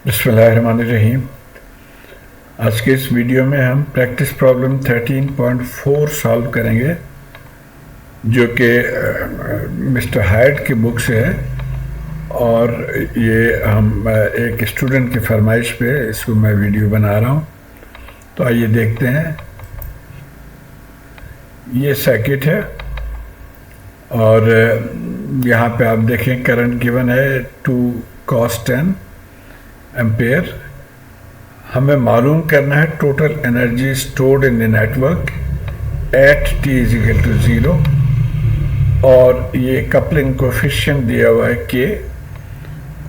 बिस्मिल्लाहिर्रहमानिर्रहीम। आज के इस वीडियो में हम प्रैक्टिस प्रॉब्लम 13.4 सॉल्व करेंगे, जो कि मिस्टर हाइड की बुक से है और ये हम एक स्टूडेंट की फरमाइश पे इसको मैं वीडियो बना रहा हूँ। तो आइए देखते हैं। ये सर्किट है और यहाँ पे आप देखें करंट गिवन है 2 cos 10 एम्पेयर। हमें मालूम करना है total energy stored in the network at t is equal to 0 और ये कपलिंग कोफिशिएंट दिया हुआ है k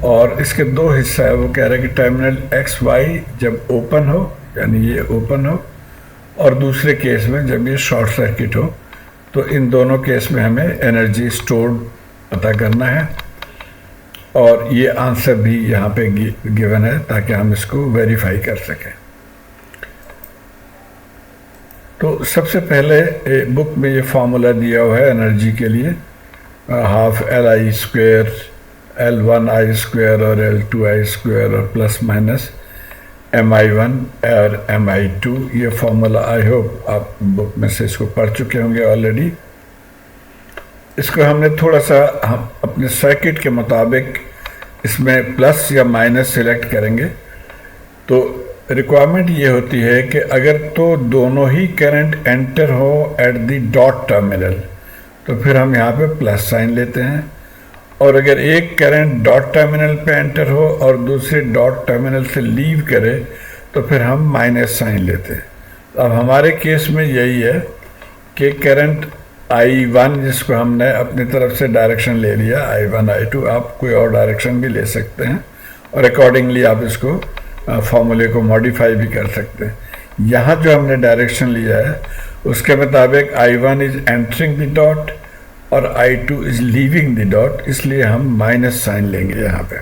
और इसके दो हिस्सा है। वो कह रहा है कि टर्मिनल एक्स वाई जब ओपन हो, यानी ये ओपन हो, और दूसरे केस में जब ये शॉर्ट सर्किट हो। तो इन दोनों केस में हमें एनर्जी स्टोर्ड पता करना है और ये आंसर भी यहाँ पे गिवन है ताकि हम इसको वेरीफाई कर सकें। तो सबसे पहले बुक में ये फार्मूला दिया हुआ है एनर्जी के लिए, half Li square L1I square और L2I स्क्वायर और प्लस माइनस Mi1 और Mi2। ये फार्मूला आई होप आप बुक में से इसको पढ़ चुके होंगे ऑलरेडी। इसको हमने थोड़ा सा हम अपने सर्किट के मुताबिक इसमें प्लस या माइनस सिलेक्ट करेंगे। तो रिक्वायरमेंट ये होती है कि अगर तो दोनों ही करंट एंटर हो एट द डॉट टर्मिनल तो फिर हम यहाँ पे प्लस साइन लेते हैं, और अगर एक करंट डॉट टर्मिनल पे एंटर हो और दूसरे डॉट टर्मिनल से लीव करे तो फिर हम माइनस साइन लेते हैं। अब हमारे केस में यही है कि करंट I1 जिसको हमने अपनी तरफ से डायरेक्शन ले लिया, I1 I2, आप कोई और डायरेक्शन भी ले सकते हैं और अकॉर्डिंगली आप इसको फॉर्मूले को मॉडिफाई भी कर सकते हैं। यहाँ जो हमने डायरेक्शन लिया है उसके मुताबिक I1 is entering the dot और I2 is leaving the dot, इसलिए हम माइनस साइन लेंगे यहाँ पे।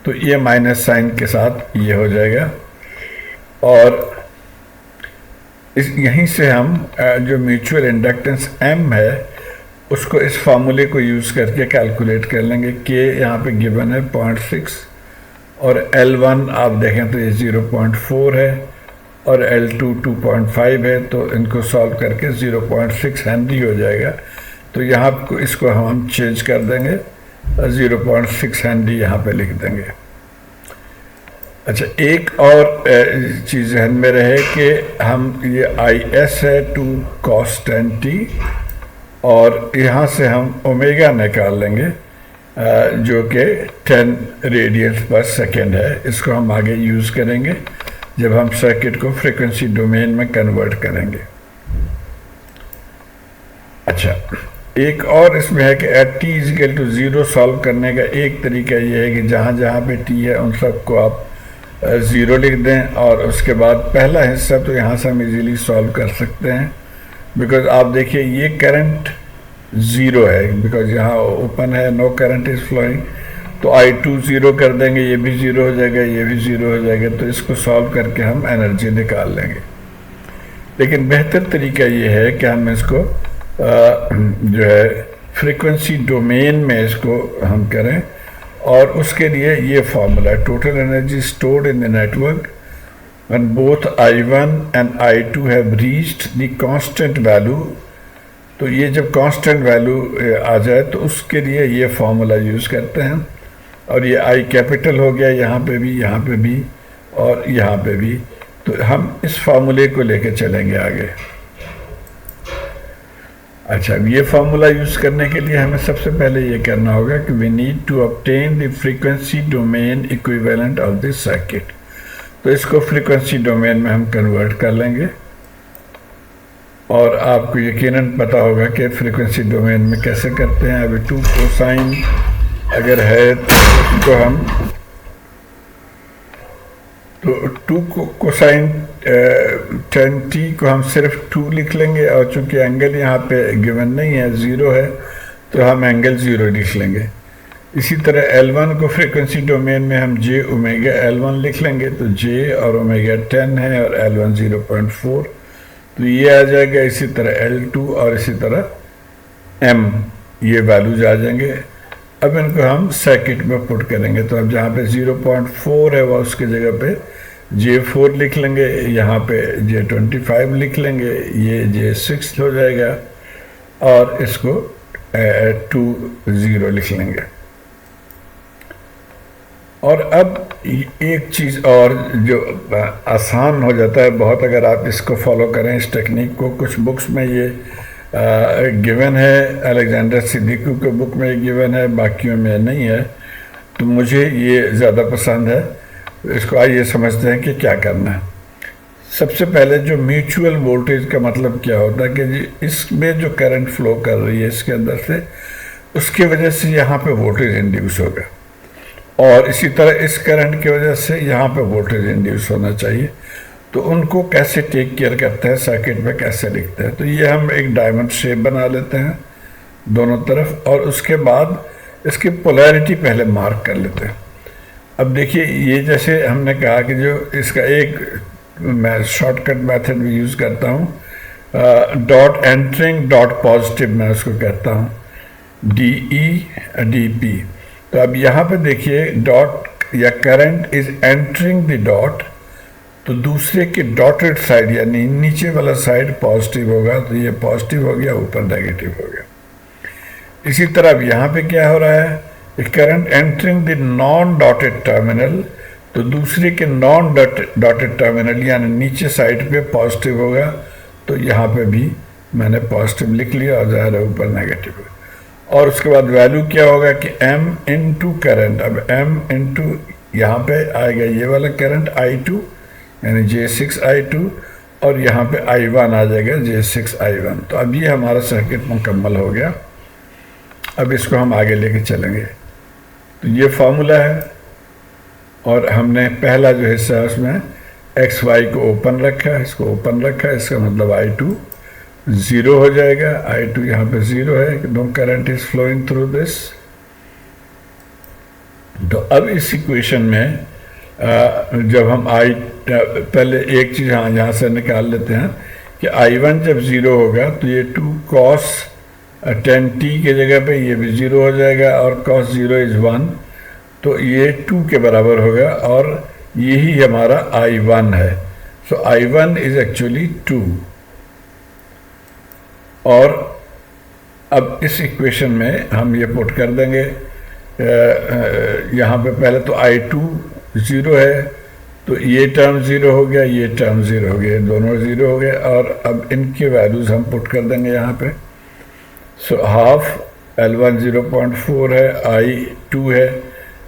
तो ये माइनस साइन के साथ ये हो जाएगा और यहीं से हम जो म्यूचुअल इंडक्टेंस M है उसको इस फार्मूले को यूज़ करके कैलकुलेट कर लेंगे। K यहाँ पे गिवन है 0.6 और L1 आप देखें तो ये 0.4 है और L2 2.5 है, तो इनको सॉल्व करके 0.6 हेनरी हो जाएगा। तो यहाँ को इसको हम चेंज कर देंगे, 0.6 हेनरी यहाँ पे लिख देंगे। अच्छा, एक और चीज़ ध्यान में रहे कि हम ये IS है 2 cos 10t और यहाँ से हम ओमेगा निकाल लेंगे जो कि 10 रेडियंस पर सेकेंड है। इसको हम आगे यूज़ करेंगे जब हम सर्किट को फ्रीक्वेंसी डोमेन में कन्वर्ट करेंगे। अच्छा, एक और इसमें है कि at t is equal to 0 solve करने का एक तरीका ये है कि जहाँ जहाँ पे t है उन सबको आप 0 लिख दें और उसके बाद पहला हिस्सा तो यहाँ से हम इजीली सॉल्व कर सकते हैं, बिकॉज आप देखिए ये करंट 0 है, बिकॉज यहाँ ओपन है, नो करंट इज फ्लोइंग। तो I2 0 कर देंगे, ये भी 0 हो जाएगा, ये भी 0 हो जाएगा। तो इसको सॉल्व करके हम एनर्जी निकाल लेंगे। लेकिन बेहतर तरीका ये है कि हम इसको जो है फ्रीक्वेंसी डोमेन में इसको हम करें और उसके लिए ये फार्मूला है total energy stored in the network when both I1 and I2 have reached the constant value. तो ये जब कांस्टेंट वैल्यू आ जाए तो उसके लिए ये फार्मूला यूज़ करते हैं और ये I कैपिटल हो गया यहाँ पे भी, यहाँ पे भी और यहाँ पे भी। तो हम इस फार्मूले को लेके चलेंगे आगे। अच्छा, ये फार्मूला यूज़ करने के लिए हमें सबसे पहले ये करना होगा कि we need to obtain the frequency domain equivalent of this circuit. तो इसको फ्रीक्वेंसी डोमेन में हम कन्वर्ट कर लेंगे और आपको यकीनन पता होगा कि फ्रीक्वेंसी डोमेन में कैसे करते हैं। अभी 2 कोसाइन अगर है तो उसको हम तो 2 कोसाइन 10t को हम सिर्फ 2 लिख लेंगे और चूंकि एंगल यहाँ पे गिवन नहीं है, 0 है, तो हम एंगल 0 लिख लेंगे। इसी तरह L1 को फ्रीक्वेंसी डोमेन में हम j ओमेगा L1 लिख लेंगे। तो j और ओमेगा 10 है और L1 0.4, तो ये आ जाएगा। इसी तरह L2 और इसी तरह M, ये वैल्यूज आ जाएंगे। अब इनको हम सर्किट में पुट करेंगे। तो अब जहाँ पे 0.4 है वह उसकी जगह पे J4 लिख लेंगे, यहाँ पे J25 लिख लेंगे, ये J6 हो जाएगा और इसको 2 0 लिख लेंगे। और अब एक चीज़ और जो आसान हो जाता है बहुत, अगर आप इसको फॉलो करें इस टेक्निक को, कुछ बुक्स में ये गिवन है, अलेक्जेंडर सिद्दीकी के बुक में ये गिवन है, बाकियों में नहीं है, तो मुझे ये ज़्यादा पसंद है। इसको आइए समझते हैं कि क्या करना है। सबसे पहले जो म्यूचुअल वोल्टेज का मतलब क्या होता है कि इसमें जो करंट फ्लो कर रही है इसके अंदर से, उसकी वजह से यहाँ पे वोल्टेज इंड्यूस होगा, और इसी तरह इस करंट की वजह से यहाँ पे वोल्टेज इंड्यूस होना चाहिए। तो उनको कैसे टेक केयर करते हैं, सर्किट में कैसे लिखते हैं। तो ये हम एक डायमंड शेप बना लेते हैं दोनों तरफ, और उसके बाद इसकी पोलैरिटी पहले मार्क कर लेते हैं। अब देखिए, ये जैसे हमने कहा कि जो इसका एक मैं शॉर्टकट मेथड भी यूज़ करता हूँ, डॉट एंटरिंग डॉट पॉजिटिव मैं उसको कहता हूँ, DE/DP। तो अब यहाँ पे देखिए, डॉट या current is entering the dot, तो दूसरे के डॉटेड साइड यानी नीचे वाला साइड पॉजिटिव होगा, तो ये पॉजिटिव हो गया, ऊपर नेगेटिव हो गया। इसी तरह अब यहाँ पे क्या हो रहा है, current entering the non dotted terminal, तो दूसरे के नॉन डॉटेड टर्मिनल यानी नीचे साइड पे पॉजिटिव होगा, तो यहाँ पे भी मैंने पॉजिटिव लिख लिया और ज़ाहिर है ऊपर नेगेटिव है। और उसके बाद वैल्यू क्या होगा कि M इंटू करंट, अब M इंटू यहाँ पे आएगा ये वाला करंट I2 यानी J6I2, और यहाँ पे I1 आ जाएगा J6I1। तो अब ये हमारा सर्किट मुकम्मल हो गया। अब इसको हम आगे लेके चलेंगे। तो ये फार्मूला है, और हमने पहला जो हिस्सा है उसमें XY को ओपन रखा है, इसको ओपन रखा है, इसका मतलब I2 0 हो जाएगा। I2 यहाँ पे 0 है, no current is flowing through this. तो अब इस इक्वेशन में जब हम पहले एक चीज़ यहाँ से निकाल लेते हैं कि I1 जब 0 होगा तो ये 2 cos 10t के जगह पे ये भी 0 हो जाएगा, और cos 0 इज 1, तो ये 2 के बराबर होगा, और यही हमारा I1 है। सो I1 इज एक्चुअली 2। और अब इस इक्वेशन में हम ये पुट कर देंगे, यहाँ पे पहले तो I2 0 है, तो ये टर्म 0 हो गया, ये टर्म 0 हो गया, दोनों 0 हो गए, और अब इनके वैल्यूज़ हम पुट कर देंगे यहाँ पे। सो हाफ L1 0.4 है, I2 है,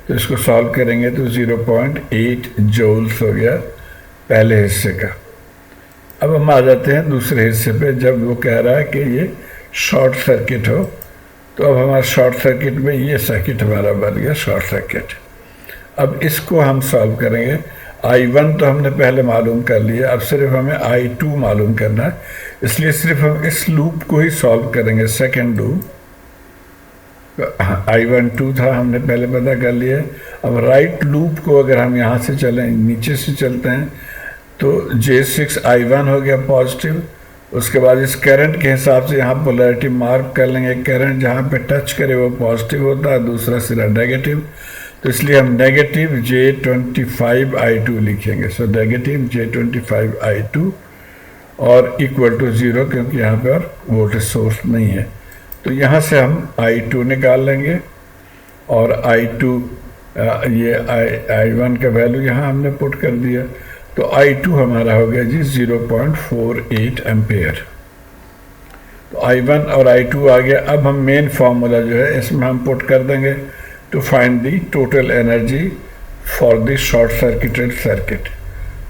तो इसको सॉल्व करेंगे तो 0.8 जूल्स हो गया पहले हिस्से का। अब हम आ जाते हैं दूसरे हिस्से पे, जब वो कह रहा है कि ये शॉर्ट सर्किट हो, तो अब हमारा शॉर्ट सर्किट में ये सर्किट हमारा बन गया शॉर्ट सर्किट। अब इसको हम सॉल्व करेंगे। I1 तो हमने पहले मालूम कर लिया, अब सिर्फ हमें I2 मालूम करना है, इसलिए सिर्फ हम इस लूप को ही सॉल्व करेंगे, सेकेंड लूप। I1 2 था, हमने पहले पता कर लिया। अब राइट लूप को अगर हम यहाँ से चलें, नीचे से चलते हैं, तो J6I1 हो गया पॉजिटिव। उसके बाद इस करंट के हिसाब से यहाँ पोलैरिटी मार्क कर लेंगे, करंट जहाँ पे टच करे वो पॉजिटिव होता है, दूसरा सिरा नेगेटिव, तो इसलिए हम नेगेटिव J25I2 लिखेंगे। सो नेगेटिव J25I2 और इक्वल टू 0, क्योंकि यहाँ पे और वोल्टेज सोर्स नहीं है, तो यहाँ से हम I2 निकाल लेंगे, और I2 ये I1 का वैल्यू यहाँ हमने पुट कर दिया, तो I2 हमारा हो गया जी 0.48 एम्पेयर। तो I1 और I2 आ गया। अब हम मेन फार्मूला जो है इसमें हम पुट कर देंगे to find the total energy for the short circuited circuit.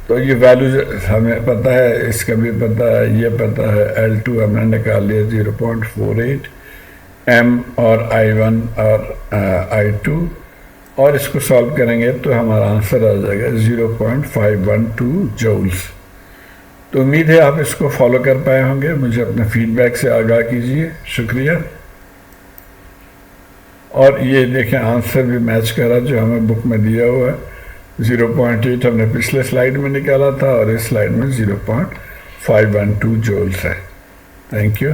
तो ये वैल्यू हमें पता है, इसका भी पता है, ये पता है, L2 हमने निकाल लिया 0.48, M और I1 और I2, और इसको सॉल्व करेंगे तो हमारा आंसर आ जाएगा 0.512 जूल्स। तो उम्मीद है आप इसको फॉलो कर पाए होंगे। मुझे अपने फीडबैक से आगाह कीजिए, शुक्रिया। और ये देखें आंसर भी मैच करा जो हमें बुक में दिया हुआ है। 0.8 हमने पिछले स्लाइड में निकाला था, और इस स्लाइड में 0.512 जूल्स है। Thank you.